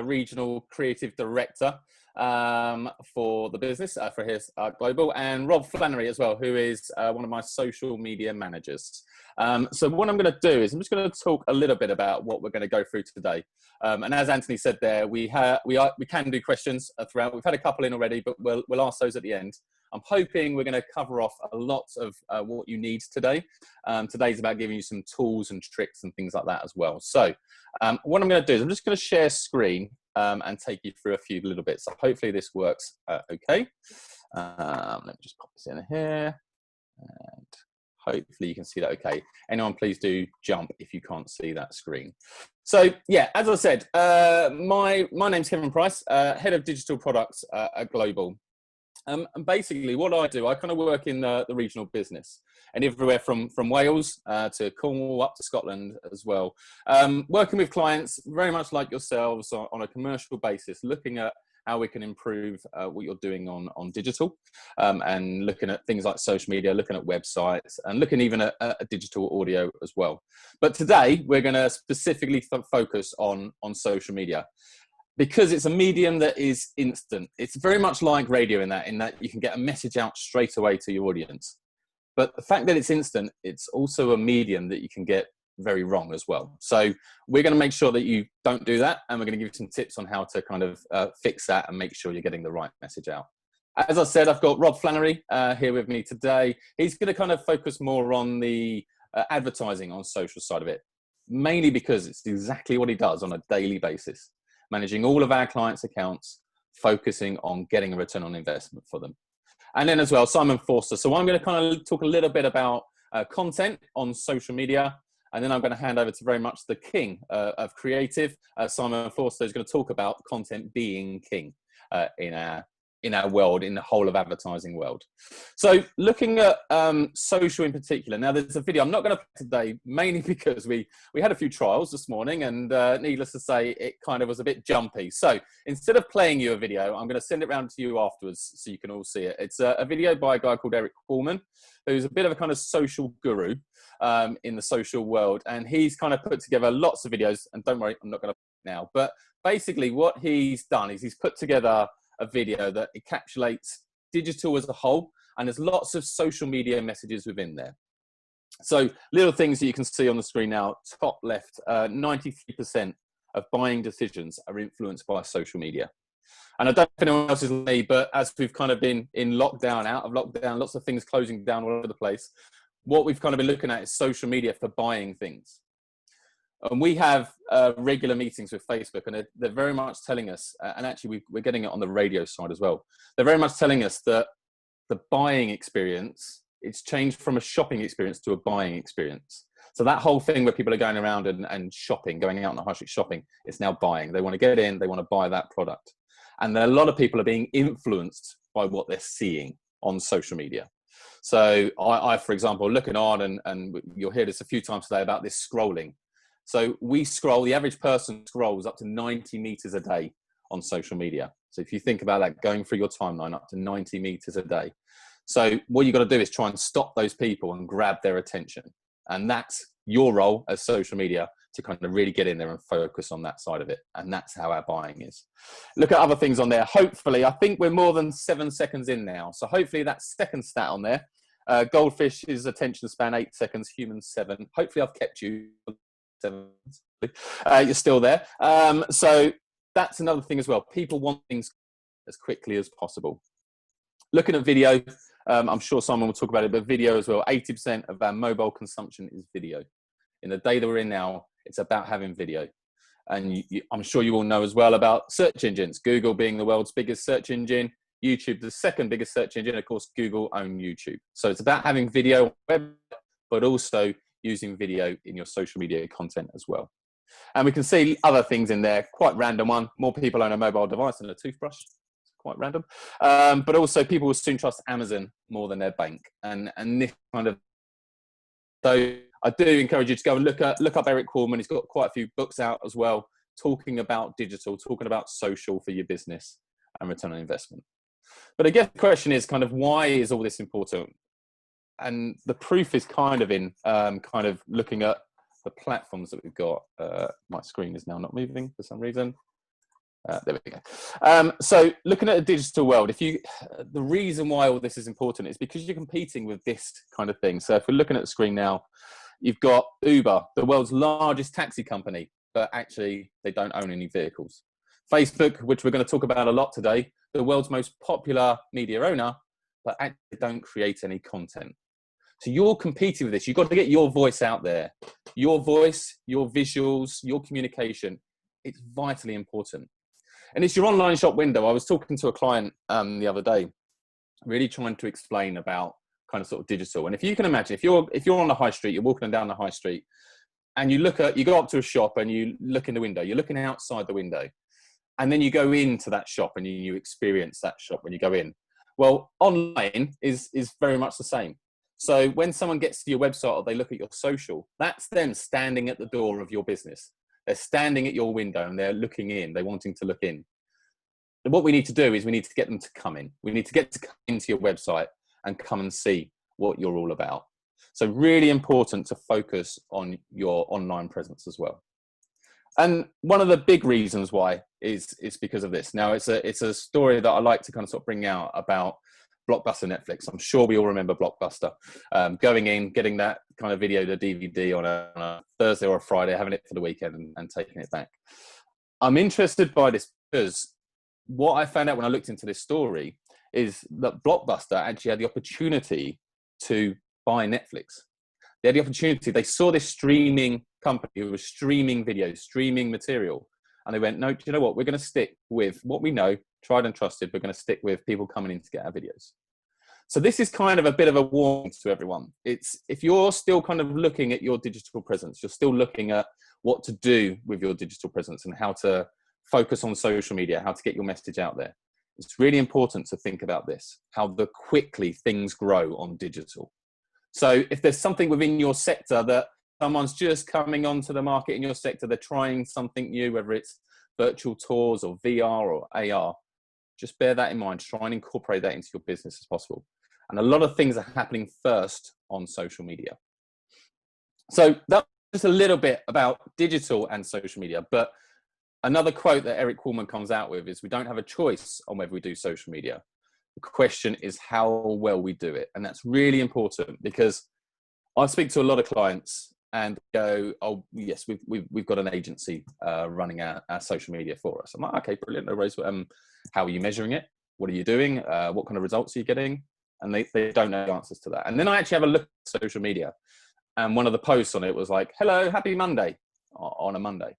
Regional Creative Director for the business, for his Global, and Rob Flannery as well, who is one of my social media managers. So what I'm going to do is I'm just going to talk a little bit about what we're going to go through today. And as Anthony said there, we can do questions throughout. We've had a couple in already, but we'll ask those at the end. I'm hoping we're going to cover off a lot of what you need today. Today's about giving you some tools and tricks and thme like that as well. So what I'm going to do is I'm just going to share screen and take you through a few little bits. So hopefully this works okay. Let me just pop this in here. And hopefully you can see that okay. Anyone please do jump if you can't see that screen. So yeah, as I said, my name's Kevin Price, Head of Digital Products at Global. And basically what I do, I kind of work in the regional business, and everywhere from Wales to Cornwall up to Scotland as well. Working with clients very much like yourselves on a commercial basis, looking at how we can improve what you're doing on digital, and looking at things like social media, looking at websites, and looking even at digital audio as well. But today we're going to specifically focus on social media, because it's a medium that is instant. It's very much like radio in that you can get a message out straight away to your audience. But the fact that it's instant, it's also a medium that you can get very wrong as well. So we're going to make sure that you don't do that, and we're going to give you some tips on how to kind of fix that and make sure you're getting the right message out. As I said, I've got Rob Flannery here with me today. He's going to kind of focus more on the advertising on social side of it, mainly because it's exactly what he does on a daily basis. Managing all of our clients' accounts, focusing on getting a return on investment for them. And then as well, Simon Forster. So I'm going to kind of talk a little bit about content on social media, and then I'm going to hand over to very much the king of creative. Simon Forster is going to talk about content being king in our world, in the whole of advertising world. So looking at social in particular, now there's a video I'm not going to play today, mainly because we had a few trials this morning, and needless to say, it kind of was a bit jumpy. So instead of playing you a video, I'm going to send it round to you afterwards so you can all see it. It's a video by a guy called Eric Coleman, who's a bit of a kind of social guru in the social world. And he's kind of put together lots of videos, and don't worry, I'm not going to play it now. But basically what he's done is he's put together a video that encapsulates digital as a whole, and there's lots of social media messages within there. So little things that you can see on the screen now, top left, 93% of buying decisions are influenced by social media. And I don't know if anyone else is like me, but as we've kind of been in lockdown, out of lockdown, lots of things closing down all over the place, what we've kind of been looking at is social media for buying things. And we have regular meetings with Facebook, and they're very much telling us, and actually we're getting it on the radio side as well, they're very much telling us that the buying experience, it's changed from a shopping experience to a buying experience. So that whole thing where people are going around and shopping, going out on the high street shopping, it's now buying. They want to get in, they want to buy that product. And a lot of people are being influenced by what they're seeing on social media. So I for example, looking on, and you'll hear this a few times today about this scrolling. So we scroll, the average person scrolls up to 90 meters a day on social media. So if you think about that, going through your timeline up to 90 meters a day. So what you've got to do is try and stop those people and grab their attention. And that's your role as social media, to kind of really get in there and focus on that side of it. And that's how our buying is. Look at other things on there. Hopefully, I think we're more than 7 seconds in now. So hopefully that second stat on there, goldfish's attention span 8 seconds, humans 7. Hopefully I've kept you 7. You're still there. So that's another thing as well. People want things as quickly as possible. Looking at video, I'm sure someone will talk about it, but video as well. 80% of our mobile consumption is video. In the day that we're in now, it's about having video. And I'm sure you all know as well about search engines. Google being the world's biggest search engine, YouTube the second biggest search engine, of course, Google own YouTube. So it's about having video on web, but also using video in your social media content as well. And we can see other things in there, quite random one. More people own a mobile device than a toothbrush. Quite random. But also people will soon trust Amazon more than their bank. And this kind of, so I do encourage you to go and look up Eric Coleman. He's got quite a few books out as well, talking about digital, talking about social for your business and return on investment. But I guess the question is kind of, why is all this important? And the proof is kind of in kind of looking at the platforms that we've got. My screen is now not moving for some reason. There we go. So looking at a digital world, the reason why all this is important is because you're competing with this kind of thing. So if we're looking at the screen now, you've got Uber, the world's largest taxi company, but actually they don't own any vehicles. Facebook, which we're going to talk about a lot today, the world's most popular media owner, but actually don't create any content. So you're competing with this. You've got to get your voice out there. Your voice, your visuals, your communication, it's vitally important. And it's your online shop window. I was talking to a client the other day, really trying to explain about kind of sort of digital. And if you can imagine, if you're on the high street, you're walking down the high street, and you go up to a shop and you look in the window, you're looking outside the window, and then you go into that shop and you experience that shop when you go in. Well, online is very much the same. So when someone gets to your website or they look at your social, that's them standing at the door of your business. They're standing at your window and they're looking in, they're wanting to look in. And what we need to do is we need to get them to come in. We need to get to come into your website and come and see what you're all about. So really important to focus on your online presence as well. And one of the big reasons why is because of this. Now it's a story that I like to kind of sort of bring out about Blockbuster Netflix. I'm sure we all remember Blockbuster. Going in, getting that kind of video, the DVD on a Thursday or a Friday, having it for the weekend and taking it back. I'm interested by this because what I found out when I looked into this story is that Blockbuster actually had the opportunity to buy Netflix. They had the opportunity. They saw this streaming company who was streaming videos, streaming material. And they went, no, do you know what? We're going to stick with what we know, tried and trusted. We're going to stick with people coming in to get our videos. So this is kind of a bit of a warning to everyone. It's if you're still kind of looking at your digital presence, you're still looking at what to do with your digital presence and how to focus on social media, how to get your message out there. It's really important to think about this, how quickly things grow on digital. So if there's something within your sector that someone's just coming onto the market in your sector, they're trying something new, whether it's virtual tours or VR or AR, just bear that in mind. Try and incorporate that into your business as possible. And a lot of things are happening first on social media. So that's just a little bit about digital and social media. But another quote that Eric Kuhlman comes out with is, we don't have a choice on whether we do social media. The question is how well we do it. And that's really important because I speak to a lot of clients and go, oh, yes, we've got an agency running our social media for us. I'm like, okay, brilliant. No worries. How are you measuring it? What are you doing? What kind of results are you getting? And they don't know the answers to that. And then I actually have a look at social media. And one of the posts on it was like, hello, happy Monday on a Monday.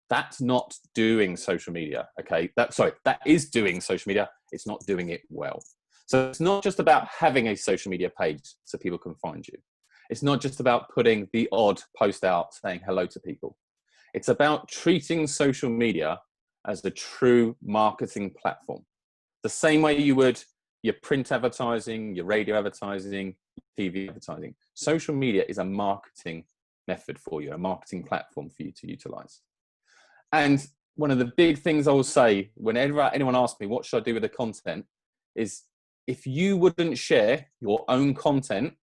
That's not doing social media, okay? That is doing social media. It's not doing it well. So it's not just about having a social media page so people can find you. It's not just about putting the odd post out saying hello to people. It's about treating social media as a true marketing platform. The same way you would your print advertising, your radio advertising, TV advertising. Social media is a marketing method for you, a marketing platform for you to utilize. And one of the big things I will say whenever anyone asks me, what should I do with the content, is if you wouldn't share your own content,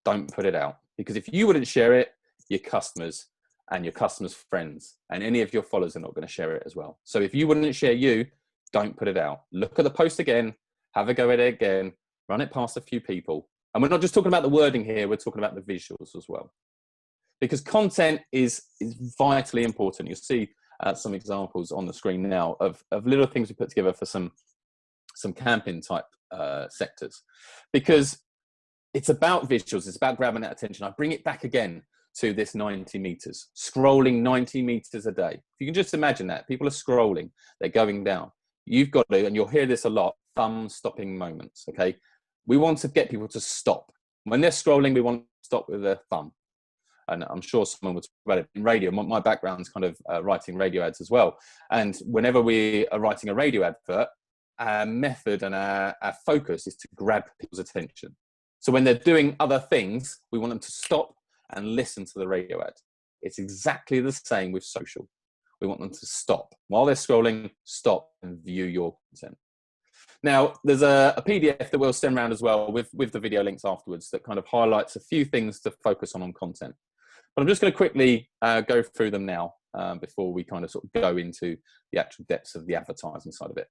don't put it out. Because if you wouldn't share it, your customers and your customers' friends and any of your followers are not going to share it as well. So if you wouldn't share you, don't put it out. Look at the post again, have a go at it again, run it past a few people. And we're not just talking about the wording here, we're talking about the visuals as well. Because content is vitally important. You'll see some examples on the screen now of little things we put together for some camping type sectors. Because it's about visuals, it's about grabbing that attention. I bring it back again to this 90 meters, scrolling 90 meters a day. If you can just imagine that, people are scrolling, they're going down. You've got to, and you'll hear this a lot, thumb stopping moments, okay? We want to get people to stop. When they're scrolling, we want to stop with their thumb. And I'm sure someone would talk about it in radio. My background's kind of writing radio ads as well. And whenever we are writing a radio advert, our method and our focus is to grab people's attention. So when they're doing other things, we want them to stop and listen to the radio ad. It's exactly the same with social. We want them to stop. While they're scrolling, stop and view your content. Now, there's a PDF that we'll send around as well with the video links afterwards that kind of highlights a few things to focus on content. But I'm just going to quickly go through them now. before we kind of sort of go into the actual depths of the advertising side of it.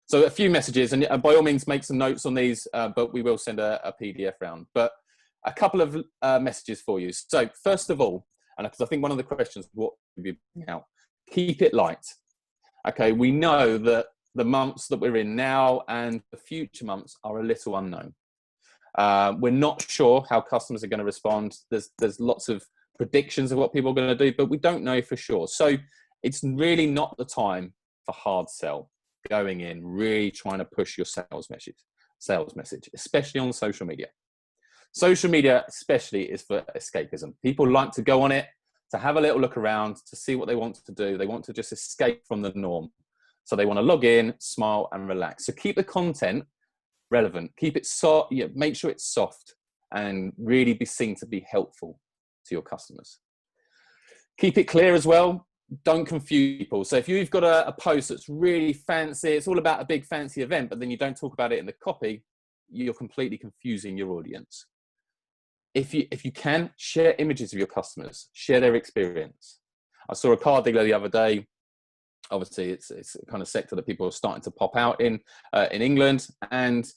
So a few messages, and by all means make some notes on these, but we will send a PDF round. But a couple of messages for you. So first of all, and because I think one of the questions, what we bring out, keep it light. Okay, we know that the months that we're in now and the future months are a little unknown. We're not sure how customers are going to respond. There's lots of predictions of what people are going to do, but we don't know for sure. So it's really not the time for hard sell, going in, really trying to push your sales message, especially on social media. Social media especially is for escapism. People like to go on it, to have a little look around, to see what they want to do. They want to just escape from the norm. So they want to log in, smile and relax. So keep the content relevant, keep it soft, make sure it's soft and really be seen to be helpful to your customers. Keep it clear as well. Don't confuse people. So if you've got a post that's really fancy, it's all about a big fancy event, but then you don't talk about it in the copy, you're completely confusing your audience. If you can, share images of your customers, share their experience. I saw a car dealer the other day. Obviously, it's a kind of sector that people are starting to pop out in England, and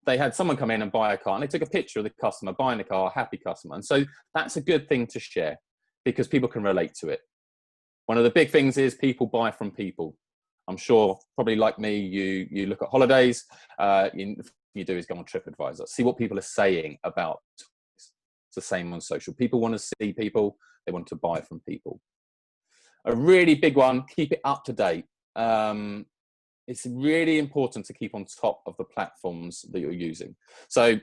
they had someone come in and buy a car, and they took a picture of the customer buying the car, happy customer. And so that's a good thing to share because people can relate to it. One of the big things is people buy from people. I'm sure, probably like me, you look at holidays. You do is go on TripAdvisor, see what people are saying about. It's the same on social. People want to see people. They want to buy from people. A really big one, keep it up to date. It's really important to keep on top of the platforms that you're using. So,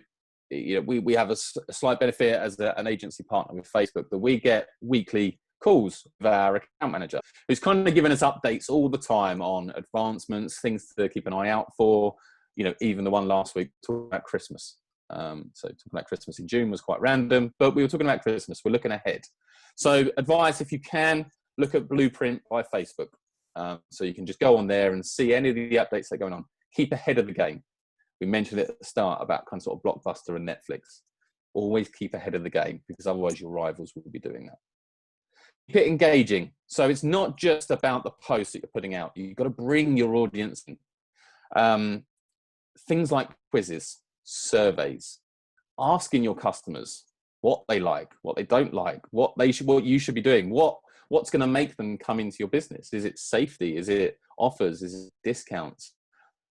we have a slight benefit as an agency partner with Facebook that we get weekly calls with our account manager, who's kind of giving us updates all the time on advancements, things to keep an eye out for. Even the one last week talking about Christmas. So talking about Christmas in June was quite random, but we were talking about Christmas. We're looking ahead. So advice, if you can, look at Blueprint by Facebook. So you can just go on there and see any of the updates that are going on. Keep ahead of the game. We mentioned it at the start about kind of sort of Blockbuster and Netflix. Always keep ahead of the game because otherwise your rivals will be doing that. Keep it engaging. So it's not just about the posts that you're putting out. You've got to bring your audience in. Things like quizzes, surveys, asking your customers what they like, what they don't like, what you should be doing, what's going to make them come into your business. Is it safety? Is it offers? Is it discounts?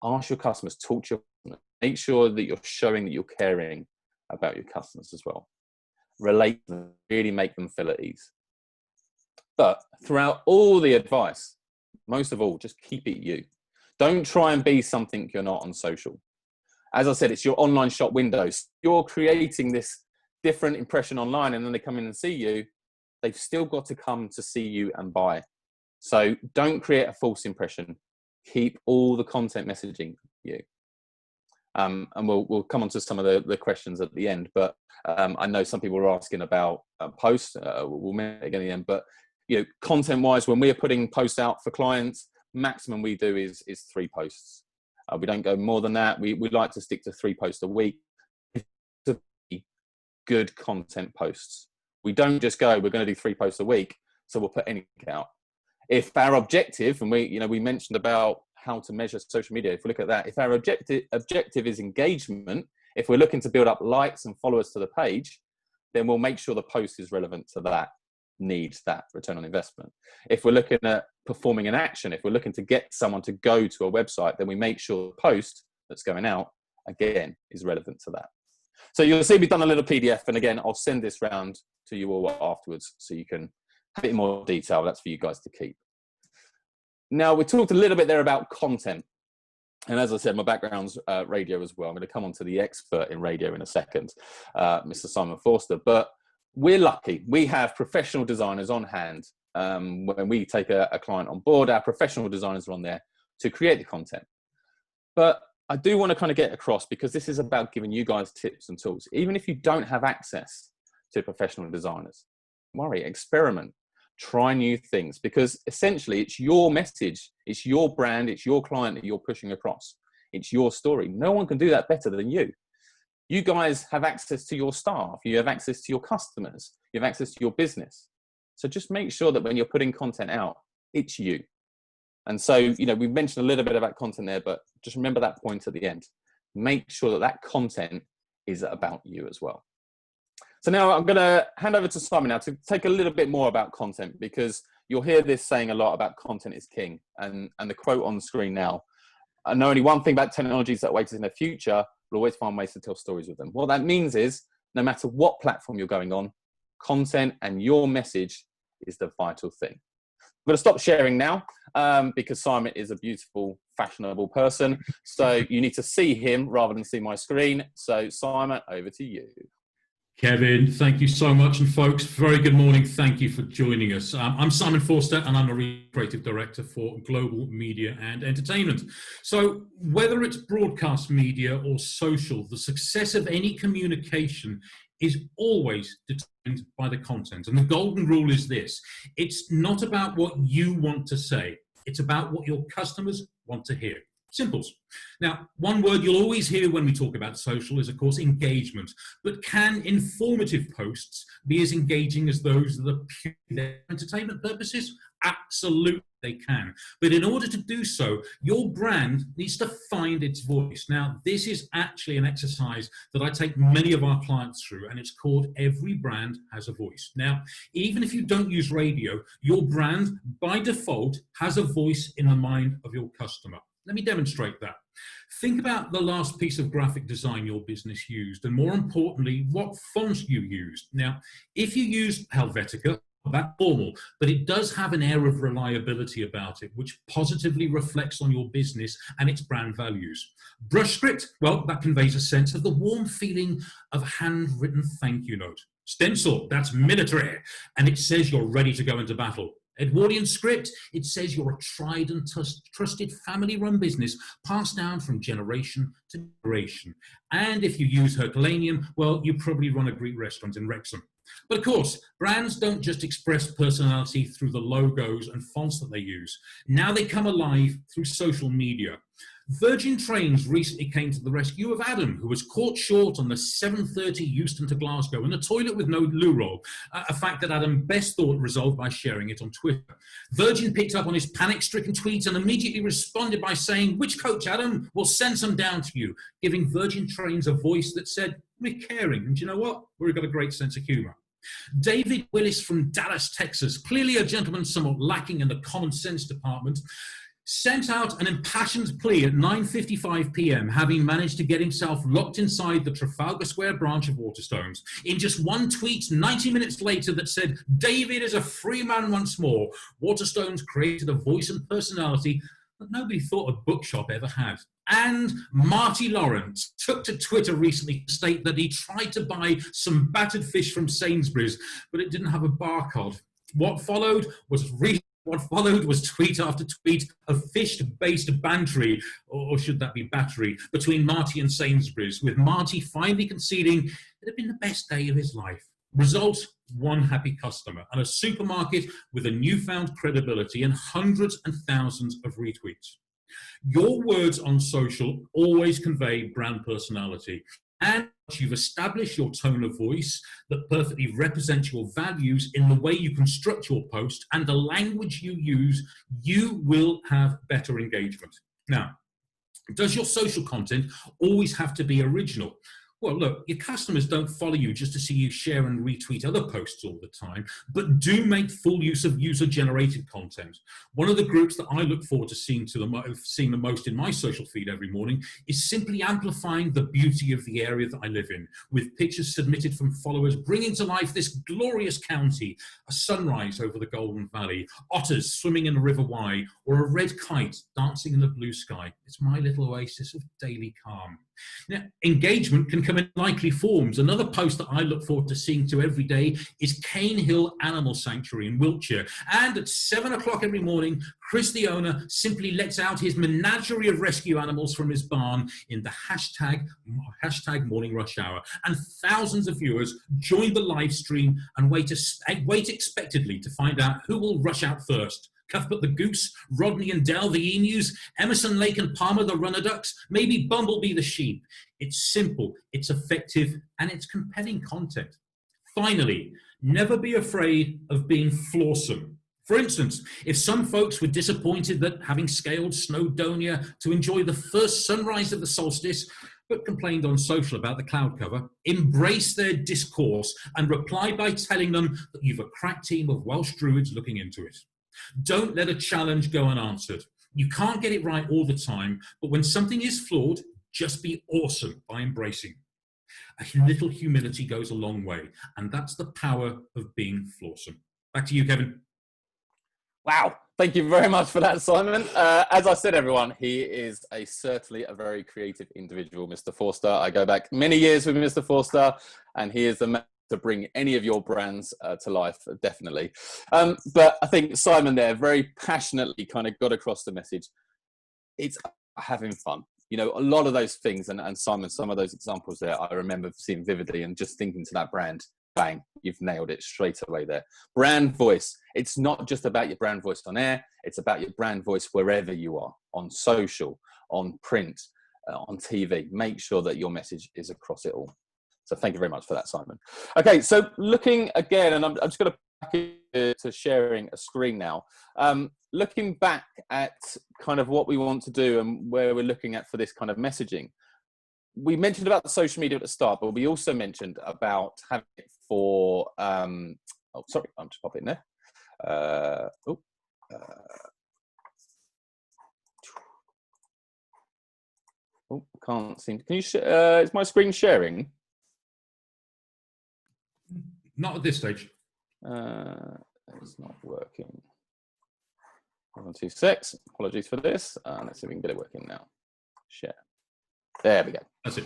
Ask your customers, talk to your customers. Make sure that you're showing that you're caring about your customers as well. Relate them, really make them feel at ease. But throughout all the advice, most of all, just keep it you. Don't try and be something you're not on social. As I said, it's your online shop windows. You're creating this different impression online, and then they come in and see you. They've still got to come to see you and buy. So don't create a false impression. Keep all the content messaging you. And we'll come on to some of the questions at the end. But I know some people are asking about posts. We'll make it again at the end. But content-wise, when we're putting posts out for clients, maximum we do is 3 posts. We don't go more than that. We like to stick to 3 posts a week. Good content posts. We don't just go, we're going to do 3 posts a week, so we'll put anything out. If our objective, and we mentioned about how to measure social media, if we look at that, if our objective is engagement, if we're looking to build up likes and followers to the page, then we'll make sure the post is relevant to that need, that return on investment. If we're looking at performing an action, if we're looking to get someone to go to a website, then we make sure the post that's going out, again, is relevant to that. So you'll see we've done a little PDF, and again, I'll send this round to you all afterwards so you can have it in more detail. That's for you guys to keep. Now, we talked a little bit there about content. And as I said, my background's radio as well. I'm going to come on to the expert in radio in a second, Mr. Simon Forster. But we're lucky. We have professional designers on hand. When we take a client on board, our professional designers are on there to create the content. But I do want to kind of get across, because this is about giving you guys tips and tools. Even if you don't have access to professional designers, don't worry, experiment, try new things, because essentially it's your message, it's your brand, it's your client that you're pushing across. It's your story. No one can do that better than you. You guys have access to your staff. You have access to your customers. You have access to your business. So just make sure that when you're putting content out, it's you. And so, you know, we've mentioned a little bit about content there, but just remember that point at the end. Make sure that that content is about you as well. So now I'm going to hand over to Simon now to take a little bit more about content, because you'll hear this saying a lot about content is king. And the quote on the screen now, I know only one thing about technologies that await us in the future, we'll always find ways to tell stories with them. What that means is, no matter what platform you're going on, content and your message is the vital thing. I'm going to stop sharing now because Simon is a beautiful, fashionable person. So you need to see him rather than see my screen. So Simon, over to you. Kevin, thank you so much. And folks, very good morning. Thank you for joining us. I'm Simon Forster and I'm a creative director for Global Media and Entertainment. So whether it's broadcast media or social, the success of any communication is always determined by the content. And the golden rule is this: it's not about what you want to say, it's about what your customers want to hear. Simples. Now, one word you'll always hear when we talk about social is, of course, engagement. But can informative posts be as engaging as those that are purely for entertainment purposes? Absolutely, they can. But in order to do so, your brand needs to find its voice. Now, this is actually an exercise that I take many of our clients through, and it's called Every Brand Has a Voice. Now, even if you don't use radio, your brand, by default, has a voice in the mind of your customer. Let me demonstrate that. Think about the last piece of graphic design your business used, and more importantly, what fonts you used. Now, if you use Helvetica, that's formal, but it does have an air of reliability about it, which positively reflects on your business and its brand values. Brush script, well, that conveys a sense of the warm feeling of a handwritten thank you note. Stencil, that's military, and it says you're ready to go into battle. Edwardian script, it says you're a tried and trusted family-run business passed down from generation to generation. And if you use Herculaneum, well, you probably run a Greek restaurant in Wrexham. But of course, brands don't just express personality through the logos and fonts that they use. Now they come alive through social media. Virgin Trains recently came to the rescue of Adam, who was caught short on the 7:30 Euston to Glasgow in a toilet with no loo roll, a fact that Adam best thought resolved by sharing it on Twitter. Virgin picked up on his panic-stricken tweet and immediately responded by saying, "Which coach, Adam? We'll send some down to you," giving Virgin Trains a voice that said, "We're caring, and you know what? We've got a great sense of humour." David Willis from Dallas, Texas, clearly a gentleman somewhat lacking in the common sense department, sent out an impassioned plea at 9:55 p.m, having managed to get himself locked inside the Trafalgar Square branch of Waterstones. In just one tweet 90 minutes later that said, "David is a free man once more," Waterstones created a voice and personality that nobody thought a bookshop ever had. And Marty Lawrence took to Twitter recently to state that he tried to buy some battered fish from Sainsbury's, but it didn't have a barcode. What followed was tweet after tweet of fish-based bantery, or should that be battery, between Marty and Sainsbury's, with Marty finally conceding it had been the best day of his life. Result, one happy customer, and a supermarket with a newfound credibility and hundreds and thousands of retweets. Your words on social always convey brand personality, and you've established your tone of voice that perfectly represents your values in the way you construct your post and the language you use, you will have better engagement. Now, does your social content always have to be original? Well, look, your customers don't follow you just to see you share and retweet other posts all the time, but do make full use of user-generated content. One of the groups that I look forward to seeing the most in my social feed every morning is simply amplifying the beauty of the area that I live in, with pictures submitted from followers bringing to life this glorious county, a sunrise over the Golden Valley, otters swimming in the River Wye, or a red kite dancing in the blue sky. It's my little oasis of daily calm. Now, engagement can come in likely forms. Another post that I look forward to seeing every day is Cane Hill Animal Sanctuary in Wiltshire. And at 7 o'clock every morning, Chris, the owner, simply lets out his menagerie of rescue animals from his barn in the hashtag morning rush hour. And thousands of viewers join the live stream and wait expectantly to find out who will rush out first. Cuthbert the goose, Rodney and Dell the emus, Emerson, Lake and Palmer the runner ducks, maybe Bumblebee the sheep. It's simple, it's effective, and it's compelling content. Finally, Never be afraid of being flawsome. For instance, if some folks were disappointed that having scaled Snowdonia to enjoy the first sunrise of the solstice, but complained on social about the cloud cover, embrace their discourse and reply by telling them that you've a crack team of Welsh druids looking into it. Don't let a challenge go unanswered. You can't get it right all the time, but when something is flawed, just be awesome by embracing. A little humility goes a long way, and that's the power of being flawsome. Back to you, Kevin. Wow. Thank you very much for that, Simon. As I said, everyone, he is certainly a very creative individual, Mr. Forster. I go back many years with Mr. Forster, and he is the man to bring any of your brands to life, definitely. But I think Simon there very passionately kind of got across the message. It's having fun. You know, a lot of those things, and Simon, some of those examples there, I remember seeing vividly and just thinking to that brand, bang, you've nailed it straight away there. Brand voice. It's not just about your brand voice on air. It's about your brand voice wherever you are, on social, on print, on TV. Make sure that your message is across it all. So thank you very much for that, Simon. Okay, so looking again, and I'm just going to back to sharing a screen now. Looking back at kind of what we want to do and where we're looking at for this kind of messaging. We mentioned about the social media at the start, but we also mentioned about having it for, oh, sorry, I'm just popping there. Can't seem, can you, is my screen sharing? Not at this stage. It's not working. 1, 2, 6. Apologies for this. Let's see if we can get it working now. Share. There we go. That's it.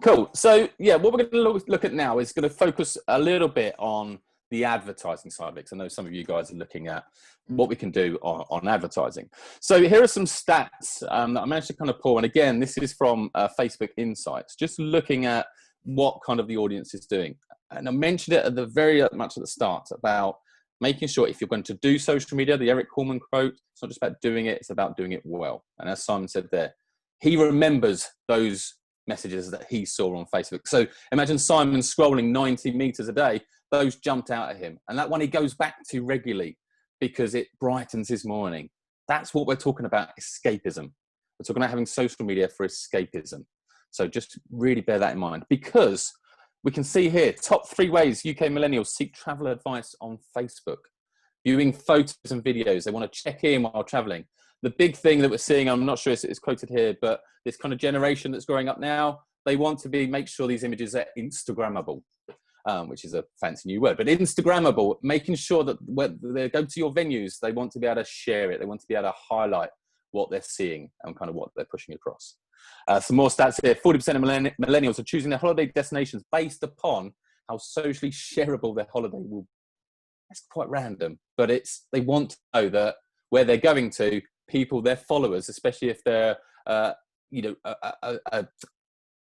Cool. So yeah, what we're going to look at now is going to focus a little bit on the advertising side of it. 'Cause I know some of you guys are looking at what we can do on advertising. So here are some stats that I managed to kind of pull. And again, this is from Facebook Insights, just looking at what kind of the audience is doing. And I mentioned it at the very much at the start about making sure if you're going to do social media, the Eric Coleman quote, it's not just about doing it, it's about doing it well. And as Simon said there, he remembers those messages that he saw on Facebook. So imagine Simon scrolling 90 meters a day, those jumped out at him. And that one he goes back to regularly because it brightens his morning. That's what we're talking about, escapism. We're talking about having social media for escapism. So just really bear that in mind, because we can see here, top 3 ways UK millennials seek travel advice on Facebook. Viewing photos and videos. They want to check in while traveling. The big thing that we're seeing, I'm not sure it's quoted here, but this kind of generation that's growing up now, they want to make sure these images are Instagrammable, which is a fancy new word, but Instagrammable, making sure that when they go to your venues, they want to be able to share it. They want to be able to highlight what they're seeing and kind of what they're pushing across. Some more stats here. 40% of millennials are choosing their holiday destinations based upon how socially shareable their holiday will be. That's quite random, but they want to know that where they're going to, people, their followers, especially if they're,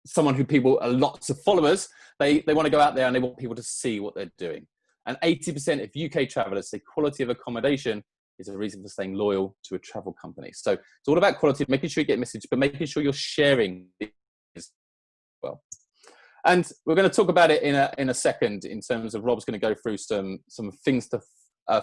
someone who people are lots of followers, they want to go out there and they want people to see what they're doing. And 80% of UK travellers say quality of accommodation is a reason for staying loyal to a travel company. So it's all about quality, making sure you get a message, but making sure you're sharing as well. And we're going to talk about it in a second in terms of Rob's going to go through some things to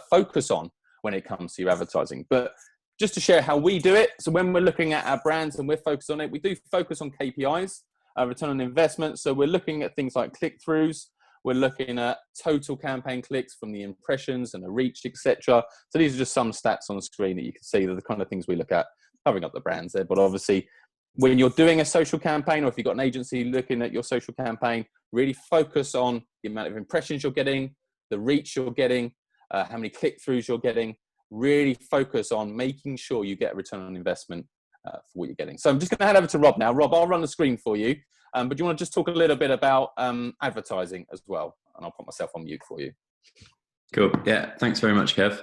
focus on when it comes to your advertising. But just to share how we do it. So when we're looking at our brands and we're focused on it, we do focus on KPIs, return on investment. So we're looking at things like click-throughs. We're looking at total campaign clicks from the impressions and the reach, etc. So these are just some stats on the screen that you can see. They're the kind of things we look at, covering up the brands there. But obviously, when you're doing a social campaign, or if you've got an agency looking at your social campaign, really focus on the amount of impressions you're getting, the reach you're getting, how many click-throughs you're getting. Really focus on making sure you get a return on investment for what you're getting. So I'm just going to hand over to Rob now. Rob, I'll run the screen for you. But do you want to just talk a little bit about advertising as well? And I'll put myself on mute for you. Cool. Yeah, thanks very much, Kev.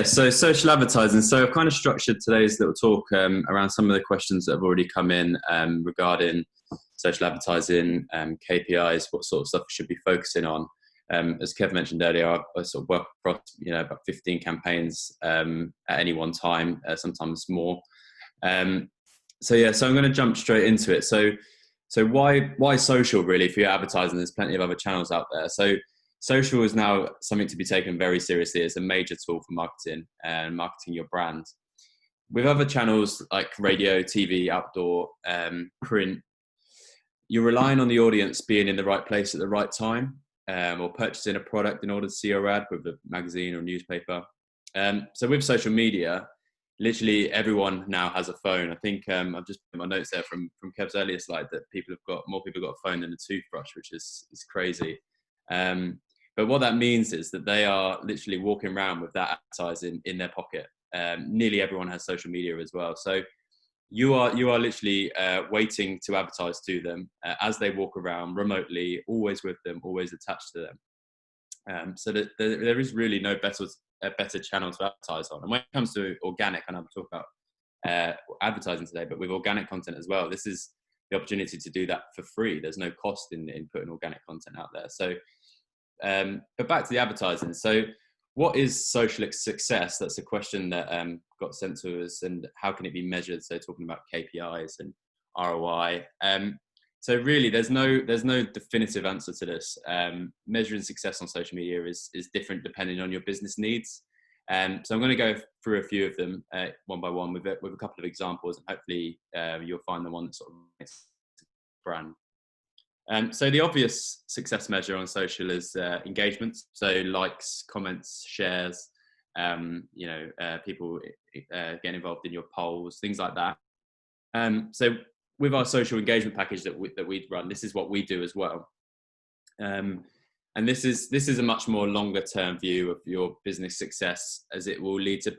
So social advertising. So I've kind of structured today's little talk around some of the questions that have already come in regarding social advertising, KPIs, what sort of stuff we should be focusing on. As Kev mentioned earlier, I sort of work across about 15 campaigns at any one time, sometimes more. So I'm going to jump straight into it. So why social really for your advertising? There's plenty of other channels out there. So social is now something to be taken very seriously. It's a major tool for marketing and marketing your brand. With other channels like radio, TV, outdoor, print, you're relying on the audience being in the right place at the right time, or purchasing a product in order to see your ad with a magazine or newspaper. So with social media, literally everyone now has a phone. I think I've just put my notes there from Kev's earlier slide that more people have got a phone than a toothbrush, which is crazy. But what that means is that they are literally walking around with that advertising in their pocket. Nearly everyone has social media as well. So you are literally waiting to advertise to them as they walk around remotely, always with them, always attached to them. So that there is really no better channel to advertise on. And when it comes to organic, and I'll talk about advertising today, but with organic content as well, this is the opportunity to do that for free. There's no cost in putting organic content out there. So, but back to the advertising. So what is social success? That's a question that got sent to us, and how can it be measured? So talking about KPIs and ROI. So really, there's no definitive answer to this. Measuring success on social media is different depending on your business needs. So I'm going to go through a few of them one by one with a couple of examples, and hopefully you'll find the one that sort of makes brand. So the obvious success measure on social is engagement. So likes, comments, shares, people getting involved in your polls, things like that. So with our social engagement package that we run, this is what we do as well. And this is a much more longer term view of your business success, as it will lead to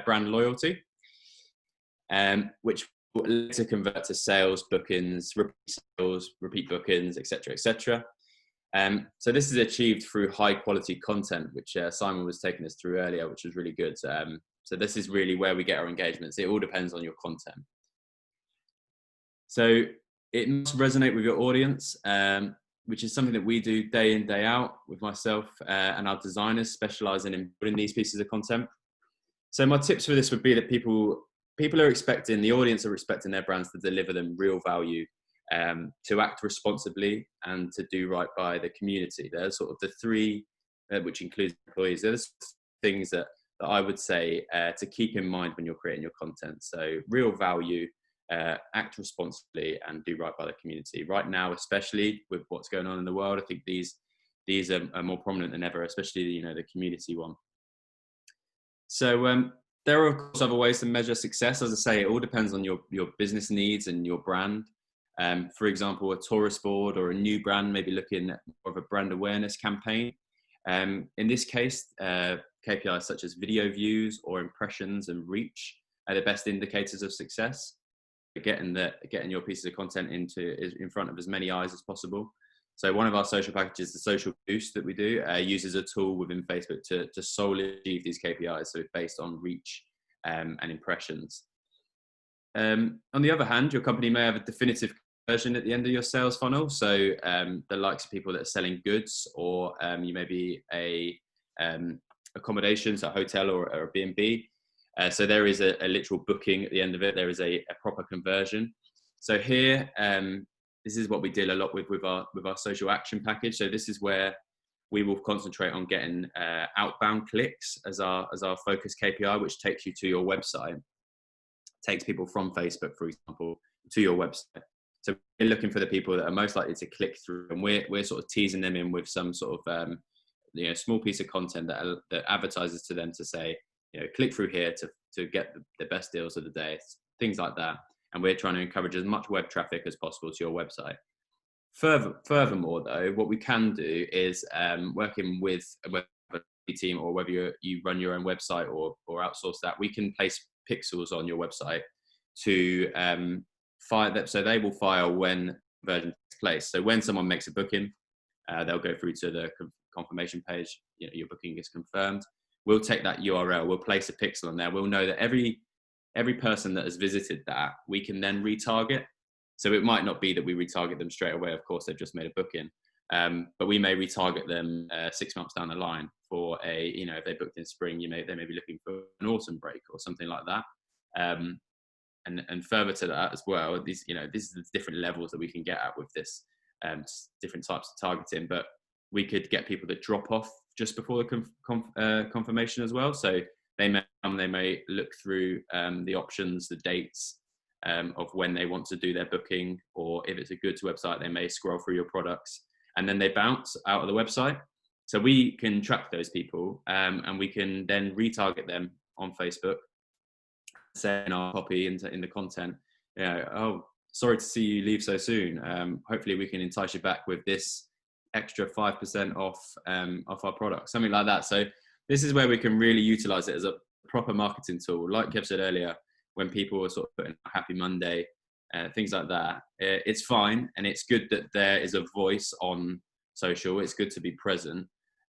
brand loyalty, which will later convert to sales, bookings, repeat bookings, etc., etc. So this is achieved through high quality content, which Simon was taking us through earlier, which was really good. So this is really where we get our engagements. It all depends on your content. So it must resonate with your audience, which is something that we do day in, day out with myself and our designers specializing in building these pieces of content. So my tips for this would be that people are expecting, the audience are expecting their brands to deliver them real value, to act responsibly, and to do right by the community. They're sort of the three, which includes employees. There's things that I would say to keep in mind when you're creating your content. So real value, act responsibly, and do right by the community. Right now, especially with what's going on in the world, I think these are more prominent than ever, especially the community one. So there are of course other ways to measure success. As I say, it all depends on your business needs and your brand. For example, a tourist board or a new brand may be looking at more of a brand awareness campaign. In this case, KPIs such as video views or impressions and reach are the best indicators of success. Getting your pieces of content in front of as many eyes as possible. So one of our social packages, the Social Boost that we do, uses a tool within Facebook to solely achieve these KPIs. So it's based on reach and impressions. On the other hand, your company may have a definitive conversion at the end of your sales funnel. So the likes of people that are selling goods, or you may be a accommodations, a hotel or a B&B. So there is a literal booking at the end of it. There is a proper conversion. So here, this is what we deal a lot with our social action package. So this is where we will concentrate on getting outbound clicks as our focus KPI, which takes you to your website. Takes people from Facebook, for example, to your website. So we're looking for the people that are most likely to click through, and we're sort of teasing them in with some sort of small piece of content that advertises to them to say, click through here to get the best deals of the day, things like that. And we're trying to encourage as much web traffic as possible to your website. Furthermore, though, what we can do is working with a web team, or whether you run your own website or outsource that, we can place pixels on your website to fire that. So they will fire when conversion takes place. So when someone makes a booking, they'll go through to the confirmation page. Your booking is confirmed. We'll take that URL. We'll place a pixel on there. We'll know that every person that has visited that, we can then retarget. So it might not be that we retarget them straight away. Of course, they've just made a booking, but we may retarget them 6 months down the line for if they booked in spring, they may be looking for an autumn break or something like that. And further to that as well, this is the different levels that we can get at with this, different types of targeting. But we could get people to drop off just before the confirmation as well. So they may look through the options, the dates of when they want to do their booking, or if it's a goods website, they may scroll through your products and then they bounce out of the website. So we can track those people, and we can then retarget them on Facebook, say in our copy in the content, oh, sorry to see you leave so soon. Hopefully we can entice you back with this extra 5% off our product, something like that. So this is where we can really utilize it as a proper marketing tool. Like Kev said earlier, when people are sort of putting Happy Monday, things like that, it's fine. And it's good that there is a voice on social. It's good to be present.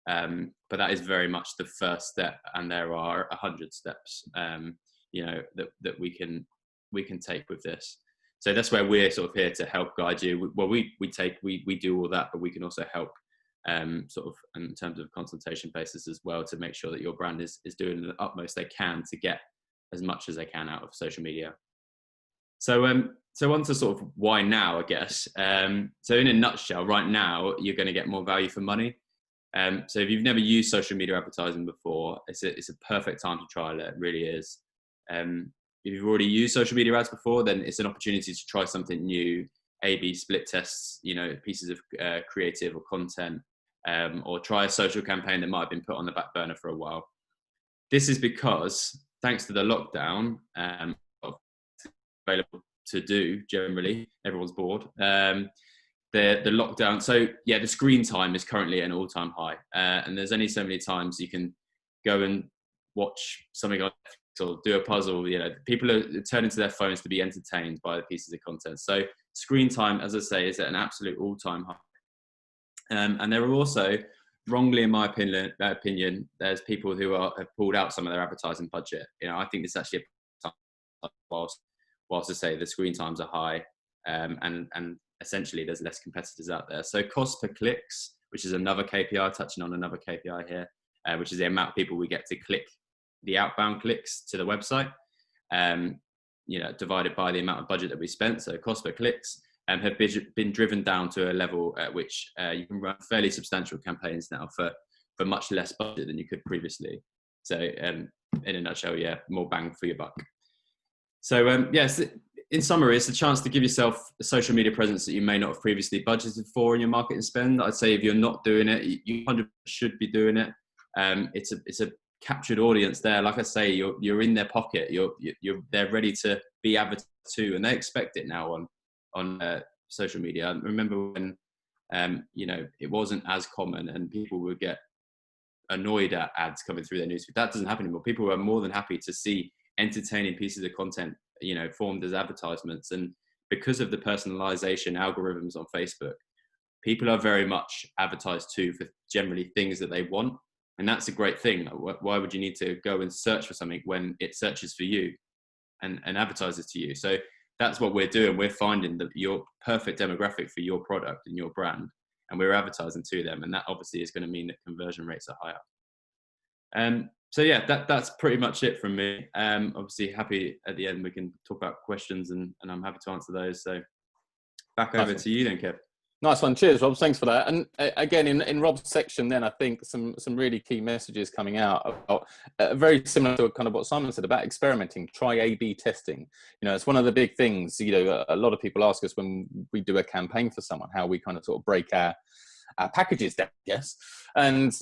But that is very much the first step. And there are 100 steps, that we can take with this. So that's where we're sort of here to help guide you. Well, we do all that, but we can also help sort of in terms of consultation basis as well, to make sure that your brand is doing the utmost they can to get as much as they can out of social media. So on to sort of why now, I guess. So in a nutshell, right now, you're going to get more value for money. So if you've never used social media advertising before, it's a perfect time to trial it. It really is. If you've already used social media ads before, then it's an opportunity to try something new, A/B split tests, pieces of creative or content, or try a social campaign that might have been put on the back burner for a while. This is because, thanks to the lockdown, available to do generally, everyone's bored. The lockdown, so yeah, the screen time is currently at an all-time high, and there's only so many times you can go and watch something on Netflix or do a puzzle. People are turning to their phones to be entertained by the pieces of content. So screen time, as I say, is at an absolute all-time high. And there are also, wrongly in my opinion, there's people who have pulled out some of their advertising budget. I think it's actually whilst I say the screen times are high, and essentially there's less competitors out there. So cost per clicks, which is another KPI, touching on another KPI here, which is the amount of people we get to click, the outbound clicks to the website, divided by the amount of budget that we spent. So cost per clicks have been driven down to a level at which you can run fairly substantial campaigns now for much less budget than you could previously. So in a nutshell, more bang for your buck. So yes, in summary, it's a chance to give yourself a social media presence that you may not have previously budgeted for in your marketing spend. I'd say if you're not doing it, you 100% should be doing it. It's a captured audience there. Like I say, you're in their pocket. They're ready to be advertised to, and they expect it now on social media. I remember when it wasn't as common, and people would get annoyed at ads coming through their newsfeed. That doesn't happen anymore. People are more than happy to see entertaining pieces of content, formed as advertisements. And because of the personalization algorithms on Facebook, people are very much advertised to for generally things that they want. And that's a great thing. Why would you need to go and search for something when it searches for you and advertises to you? So that's what we're doing. We're finding your perfect demographic for your product and your brand, and we're advertising to them. And that obviously is going to mean that conversion rates are higher. So yeah, that's pretty much it from me. Obviously happy at the end we can talk about questions, and I'm happy to answer those. So back over to you then, Kev. Nice one. Cheers, Rob. Thanks for that. And again, in Rob's section then, I think some really key messages coming out about very similar to kind of what Simon said about experimenting, try A/B testing. It's one of the big things, a lot of people ask us when we do a campaign for someone, how we kind of sort of break our packages down, I guess. And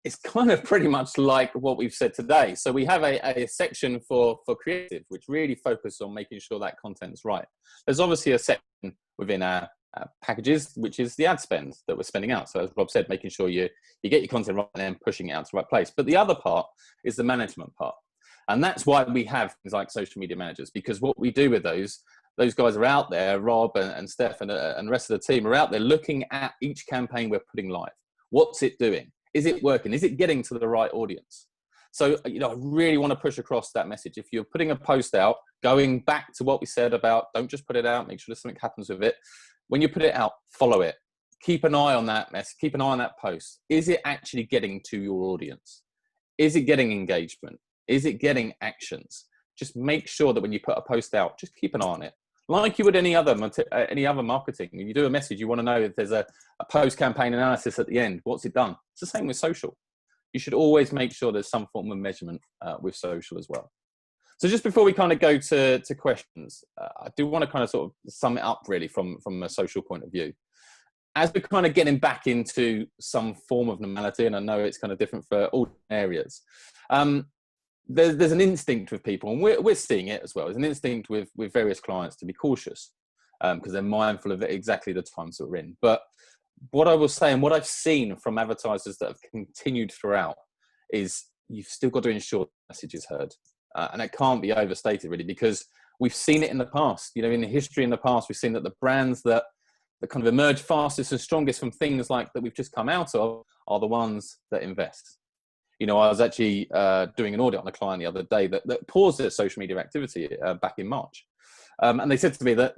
it's kind of pretty much like what we've said today. So we have a section for creative, which really focuses on making sure that content's right. There's obviously a section within our packages, which is the ad spend that we're spending out. So as Rob said, making sure you get your content right and then pushing it out to the right place. But the other part is the management part. And that's why we have things like social media managers, because what we do with those guys are out there, Rob and Steph and the rest of the team are out there looking at each campaign we're putting live. What's it doing? Is it working? Is it getting to the right audience? So, I really want to push across that message. If you're putting a post out, going back to what we said about don't just put it out, make sure that something happens with it. When you put it out, follow it. Keep an eye on that message. Keep an eye on that post. Is it actually getting to your audience? Is it getting engagement? Is it getting actions? Just make sure that when you put a post out, just keep an eye on it. like you would any other marketing. When you do a message, you want to know if there's a post-campaign analysis at the end. What's it done? It's the same with social. You should always make sure there's some form of measurement with social as well. So just before we kind of go to questions, I do want to kind of sort of sum it up really from a social point of view. As we're kind of getting back into some form of normality, and I know it's kind of different for all areas, there's an instinct with people, and we're seeing it as well. There's an instinct with various clients to be cautious because they're mindful of exactly the times that we're in. But what I will say, and what I've seen from advertisers that have continued throughout, is you've still got to ensure the message is heard. And it can't be overstated really, because we've seen it in the past. You know, in the history in the past, we've seen that the brands that kind of emerge fastest and strongest from things like that we've just come out of are the ones that invest. You know, I was actually doing an audit on a client the other day that paused their social media activity back in March. And they said to me that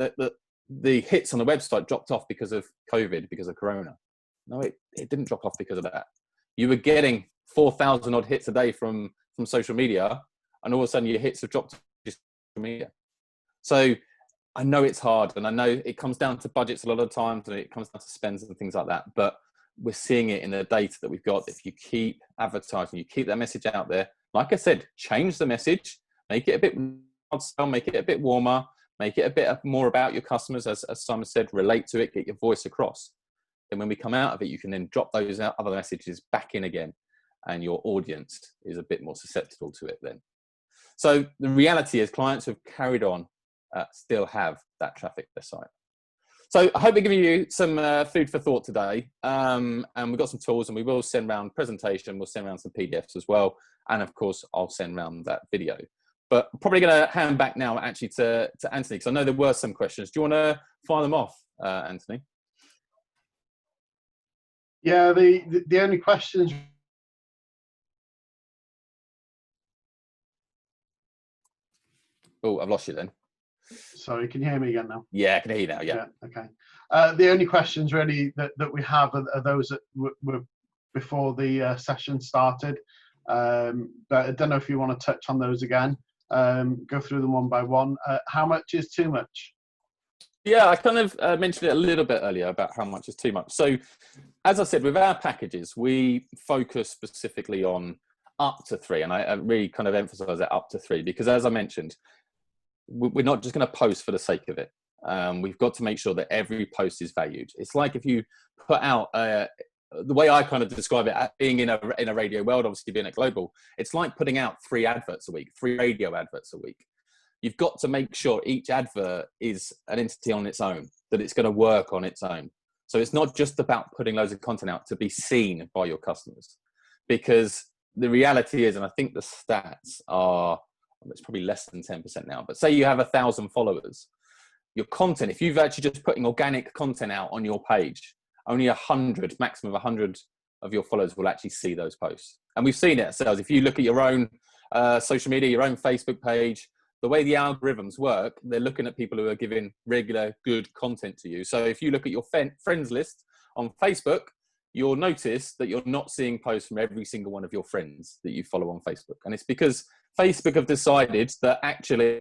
the hits on the website dropped off because of COVID, because of Corona. No, it didn't drop off because of that. You were getting 4,000 odd hits a day from social media, and all of a sudden your hits have dropped to social media. So I know it's hard, and I know it comes down to budgets a lot of times, and it comes down to spends and things like that. But we're seeing it in the data that we've got. If you keep advertising, you keep that message out there, like I said, change the message, make it a bit make it a bit warmer, make it a bit more about your customers, as Simon said, relate to it, get your voice across. And when we come out of it, you can then drop those other messages back in again, and your audience is a bit more susceptible to it then. So the reality is clients who've carried on still have that traffic to their site. So I hope we're giving you some food for thought today. And we've got some tools, and we will send around presentation. We'll send around some PDFs as well. And of course, I'll send around that video. But I'm probably going to hand back now actually to Anthony, because I know there were some questions. Do you want to fire them off, Anthony? Yeah, the only questions. Oh, I've lost you then. Sorry, can you hear me again now? Yeah, I can hear you now. Yeah. Okay. The only questions really that we have are those that were before the session started. But I don't know if you want to touch on those again. Go through them one by one. How much is too much? Yeah, I kind of mentioned it a little bit earlier about how much is too much. So, as I said, with our packages, we focus specifically on up to 3, and I really kind of emphasize that up to 3, because as I mentioned, we're not just going to post for the sake of it. We've got to make sure that every post is valued. It's like if you put out, the way I kind of describe it, being in a radio world, obviously being at Global, it's like putting out 3 adverts a week, 3 radio adverts a week. You've got to make sure each advert is an entity on its own, that it's going to work on its own. So it's not just about putting loads of content out to be seen by your customers, because the reality is, and I think the stats are, it's probably less than 10% now, but say you have 1,000 followers, your content, if you've actually just putting organic content out on your page, only 100, maximum of 100 of your followers will actually see those posts. And we've seen it ourselves. If you look at your own social media, your own Facebook page, the way the algorithms work, they're looking at people who are giving regular, good content to you. So if you look at your friends list on Facebook, you'll notice that you're not seeing posts from every single one of your friends that you follow on Facebook. And it's because Facebook have decided that actually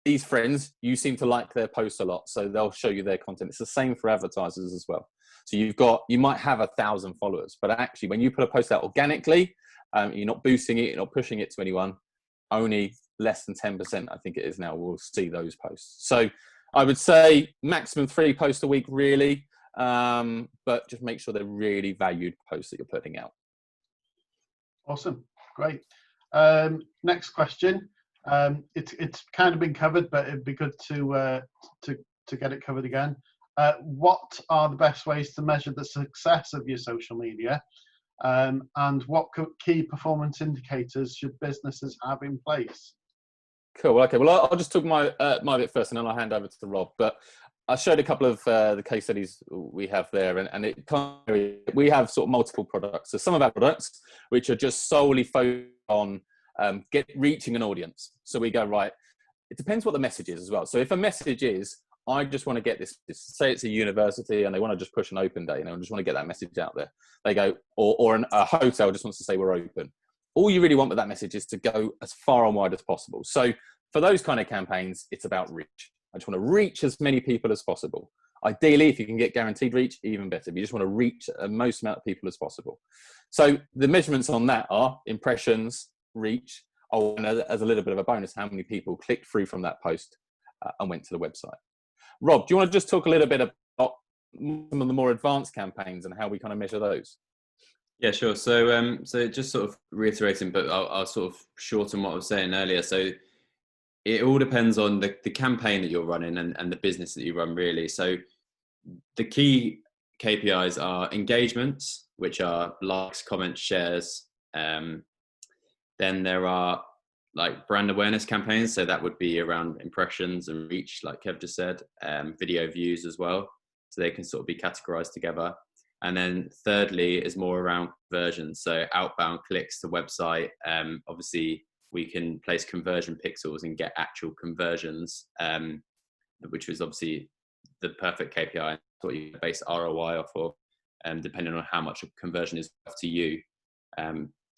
these friends, you seem to like their posts a lot, so they'll show you their content. It's the same for advertisers as well. So you might have 1,000 followers, but actually when you put a post out organically, you're not boosting it, you're not pushing it to anyone, only less than 10%, I think it is now, will see those posts. So I would say maximum 3 posts a week, really, but just make sure they're really valued posts that you're putting out. Awesome, great. Next question. It's kind of been covered, but it'd be good to get it covered again. What are the best ways to measure the success of your social media? And what key performance indicators should businesses have in place? Cool. Okay. Well, I'll just talk my bit first, and then I'll hand over to Rob. But I showed a couple of the case studies we have there, and we have sort of multiple products. So some of our products, which are just solely focused on reaching an audience. So we go, right, it depends what the message is as well. So if a message is, I just want to get this, say it's a university and they want to just push an open day, and just want to get that message out there. They go, or a hotel just wants to say we're open. All you really want with that message is to go as far and wide as possible. So for those kind of campaigns, it's about reach. I just want to reach as many people as possible. Ideally, if you can get guaranteed reach, even better. But you just want to reach the most amount of people as possible. So the measurements on that are impressions, reach, and as a little bit of a bonus, how many people clicked through from that post and went to the website. Rob, do you want to just talk a little bit about some of the more advanced campaigns and how we kind of measure those? Yeah, sure. So, so just sort of reiterating, but I'll sort of shorten what I was saying earlier. So it all depends on the campaign that you're running and the business that you run, really. So the key KPIs are engagements, which are likes, comments, shares. Then there are like brand awareness campaigns. So that would be around impressions and reach, like Kev just said, video views as well. So they can sort of be categorized together. And then thirdly is more around conversions. So outbound clicks to website. Obviously we can place conversion pixels and get actual conversions, which was obviously the perfect KPI, what you base ROI off of, depending on how much a conversion is worth to you,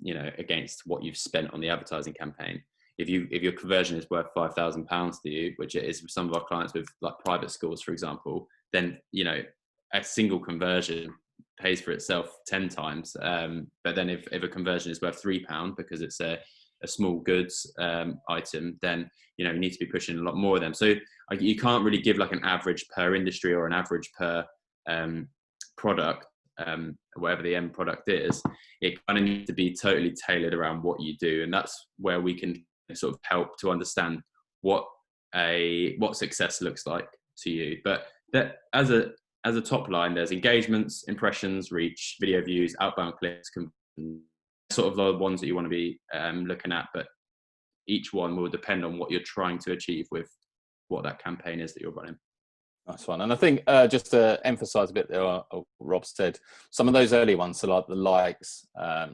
you know, against what you've spent on the advertising campaign. If your conversion is worth £5,000 to you, which it is with some of our clients with like private schools, for example, then, you know, a single conversion pays for itself 10 times. But then if a conversion is worth £3 because it's a small goods item, then, you know, you need to be pushing a lot more of them. So you can't really give like an average per industry or an average per product, whatever the end product is. It kind of needs to be totally tailored around what you do. And that's where we can sort of help to understand what success looks like to you. But that as a top line, there's engagements, impressions, reach, video views, outbound clicks, sort of the ones that you want to be looking at, but each one will depend on what you're trying to achieve with what that campaign is that you're running. Nice one. And I think just to emphasize a bit there, what Rob said, some of those early ones, so like the likes,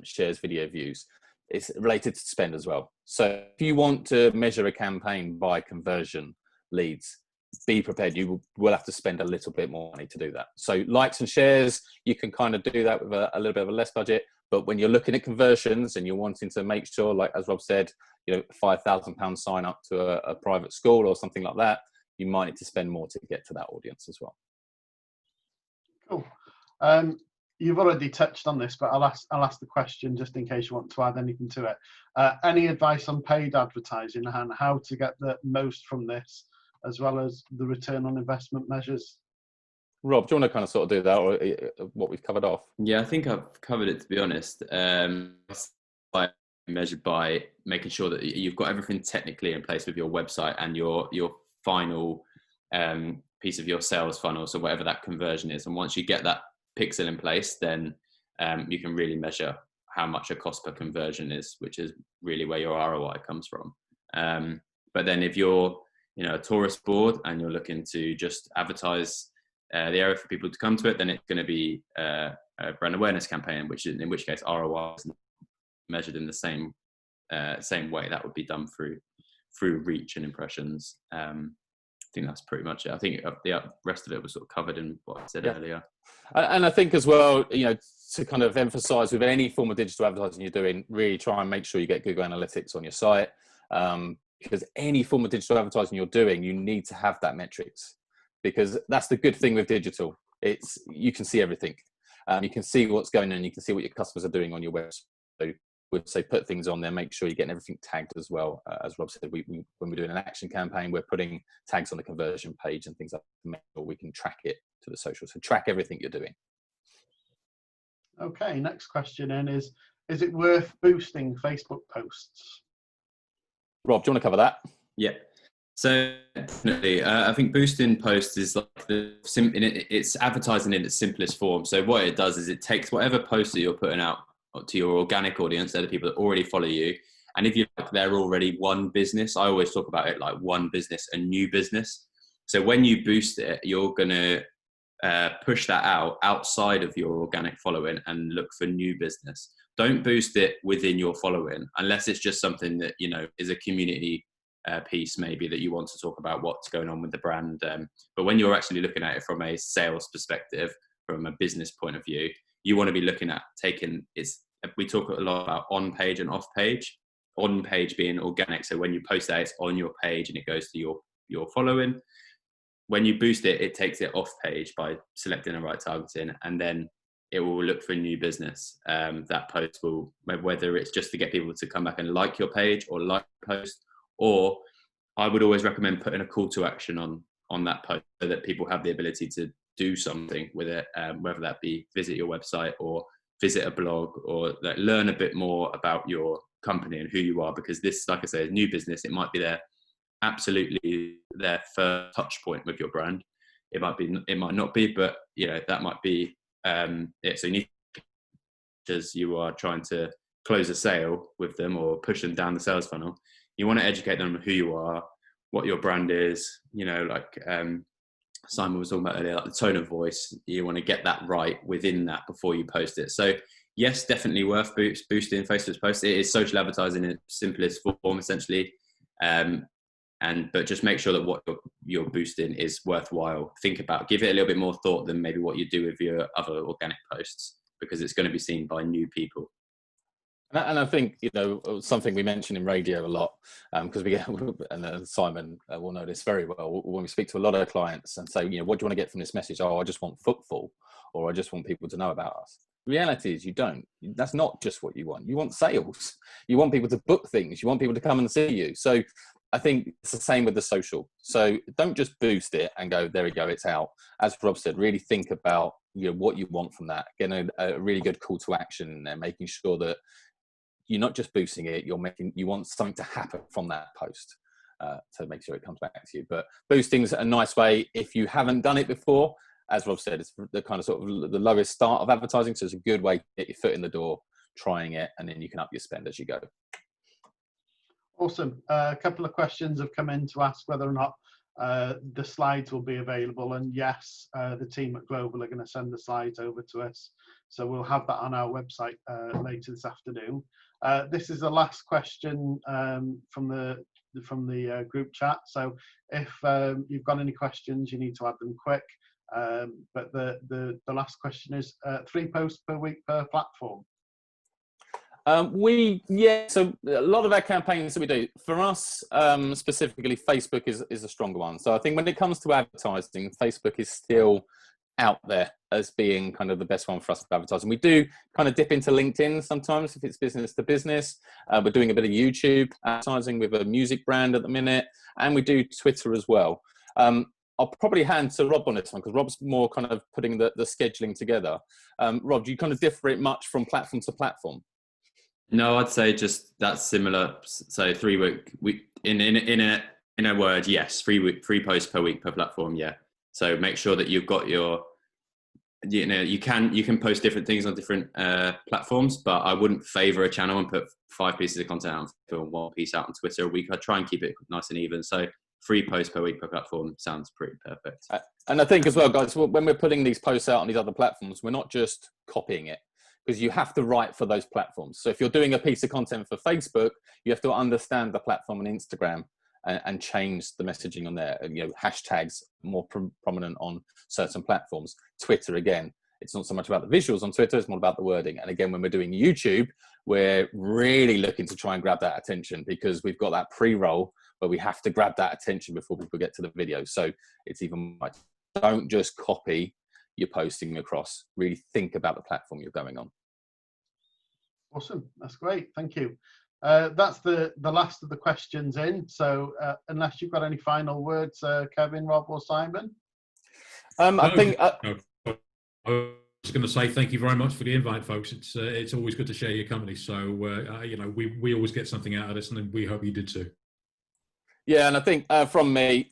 shares, video views, it's related to spend as well. So if you want to measure a campaign by conversion leads, be prepared. You will have to spend a little bit more money to do that. So likes and shares, you can kind of do that with a little bit of a less budget. But when you're looking at conversions and you're wanting to make sure, like as Rob said, you know, £5,000 sign up to a private school or something like that, you might need to spend more to get to that audience as well. Cool. You've already touched on this, but I'll ask the question just in case you want to add anything to it. Any advice on paid advertising and how to get the most from this, as well as the return on investment measures? Rob, do you want to kind of sort of do that, or what we've covered off? Yeah, I think I've covered it, to be honest. Measured by making sure that you've got everything technically in place with your website and your final piece of your sales funnel, so whatever that conversion is. And once you get that pixel in place, then you can really measure how much a cost per conversion is, which is really where your ROI comes from. But then if you're, you know, a tourist board and you're looking to just advertise the area for people to come to it, then it's going to be a brand awareness campaign, in which case ROI is measured in the same way. That would be done through reach and impressions. I think that's pretty much it. I think the rest of it was sort of covered in what I said earlier. And I think as well, you know, to kind of emphasize with any form of digital advertising you're doing, really try and make sure you get Google Analytics on your site, because any form of digital advertising you're doing, you need to have that metrics, because that's the good thing with digital. You can see everything. You can see what's going on. You can see what your customers are doing on your website. So we'd say put things on there, make sure you're getting everything tagged as well. As Rob said, when we're doing an action campaign, we're putting tags on the conversion page and things like that to make sure we can track it to the social. So track everything you're doing. Okay, next question then is it worth boosting Facebook posts? Rob, do you want to cover that? Yeah. So definitely, I think boosting posts is like it's advertising in its simplest form. So what it does is it takes whatever post that you're putting out to your organic audience, they're the people that already follow you. And if they're already one business, I always talk about it like one business, a new business. So when you boost it, you're going to push that outside of your organic following and look for new business. Don't boost it within your following unless it's just something that, you know, is a community piece maybe that you want to talk about what's going on with the brand. But when you're actually looking at it from a sales perspective, from a business point of view, you want to be looking at we talk a lot about on page and off page. On page being organic, so when you post that, it's on your page and it goes to your following. when you boost it, it takes it off page by selecting the right targeting, and then it will look for new business. That post will, whether it's just to get people to come back and like your page or like the post, or I would always recommend putting a call to action on that post so that people have the ability to do something with it, whether that be visit your website or visit a blog, or like learn a bit more about your company and who you are, because this, like I say, is new business. It might be absolutely their first touch point with your brand. It might not be, but that might be it. So you need, as you are trying to close a sale with them or push them down the sales funnel, you want to educate them on who you are, what your brand is, like Simon was talking about earlier, like the tone of voice. You want to get that right within that before you post it. So yes, definitely worth boosting Facebook's posts. It is social advertising in its simplest form, essentially. But just make sure that what you're boosting is worthwhile. Give it a little bit more thought than maybe what you do with your other organic posts, because it's going to be seen by new people. And I think, something we mention in radio a lot, because we get, and Simon will know this very well, when we speak to a lot of clients and say, what do you want to get from this message? Oh, I just want footfall, or I just want people to know about us. The reality is you don't. That's not just what you want. You want sales. You want people to book things. You want people to come and see you. So I think it's the same with the social. So don't just boost it and go, there we go, it's out. As Rob said, really think about what you want from that. Getting a really good call to action and making sure that you're not just boosting it, you want something to happen from that post to make sure it comes back to you. But boosting's a nice way if you haven't done it before. As Rob said, it's the kind of sort of the lowest start of advertising, so it's a good way to get your foot in the door, trying it, and then you can up your spend as you go. Awesome. A couple of questions have come in to ask whether or not the slides will be available, and yes, the team at Global are going to send the slides over to us, so we'll have that on our website later this afternoon. This is the last question from the group chat, so if you've got any questions, you need to add them quick. But the last question is 3 posts per week per platform. So a lot of our campaigns that we do, for us specifically, Facebook is a stronger one. So I think when it comes to advertising, Facebook is still out there as being kind of the best one for us to advertise. And we do kind of dip into LinkedIn sometimes if it's business to business. We're doing a bit of YouTube advertising with a music brand at the minute, and we do Twitter as well. I'll probably hand to Rob on this one, because Rob's more kind of putting the scheduling together. Rob, do you kind of differ it much from platform to platform? No, I'd say just that's similar. So 3 week in a word, yes, 3 posts per week per platform. Yeah. So make sure that you've got you can post different things on different platforms, but I wouldn't favor a channel and put 5 pieces of content out and 1 piece out on Twitter a week. I try and keep it nice and even. So 3 posts per week per platform sounds pretty perfect. And I think as well, guys, when we're putting these posts out on these other platforms, we're not just copying it, because you have to write for those platforms. So if you're doing a piece of content for Facebook, you have to understand the platform on Instagram and change the messaging on there. And, hashtags more prominent on certain platforms. Twitter, again, it's not so much about the visuals on Twitter, it's more about the wording. And again, when we're doing YouTube, we're really looking to try and grab that attention, because we've got that pre-roll where we have to grab that attention before people get to the video. So it's even like, don't just copy you're posting across, really think about the platform you're going on. Awesome, that's great, thank you. That's the last of the questions in, so unless you've got any final words, Kevin, Rob or Simon? I was going to say thank you very much for the invite, folks. It's always good to share your company, so we always get something out of this, and we hope you did too. Yeah, and I think from me,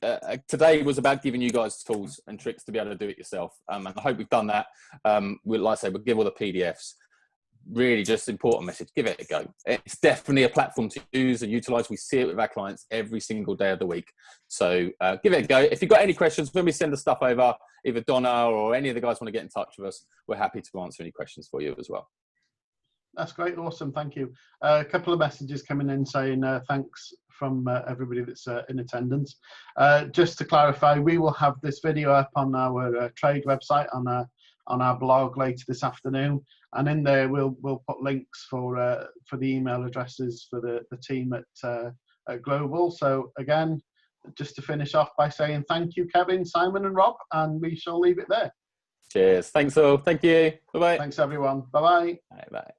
today was about giving you guys tools and tricks to be able to do it yourself. And I hope we've done that. Like I say, we'll give all the PDFs. Really just important message, give it a go. It's definitely a platform to use and utilize. We see it with our clients every single day of the week. So give it a go. If you've got any questions, when we send the stuff over, either Donna or any of the guys want to get in touch with us, we're happy to answer any questions for you as well. That's great, awesome, thank you. A couple of messages coming in saying thanks from everybody that's in attendance. Just to clarify, we will have this video up on our trade website, on our blog later this afternoon, and in there we'll put links for the email addresses for the team at Global. So again, just to finish off by saying thank you, Kevin, Simon, and Rob, and we shall leave it there. Cheers. Thanks all. Thank you. Bye-bye. Thanks, everyone. Bye-bye. Bye-bye.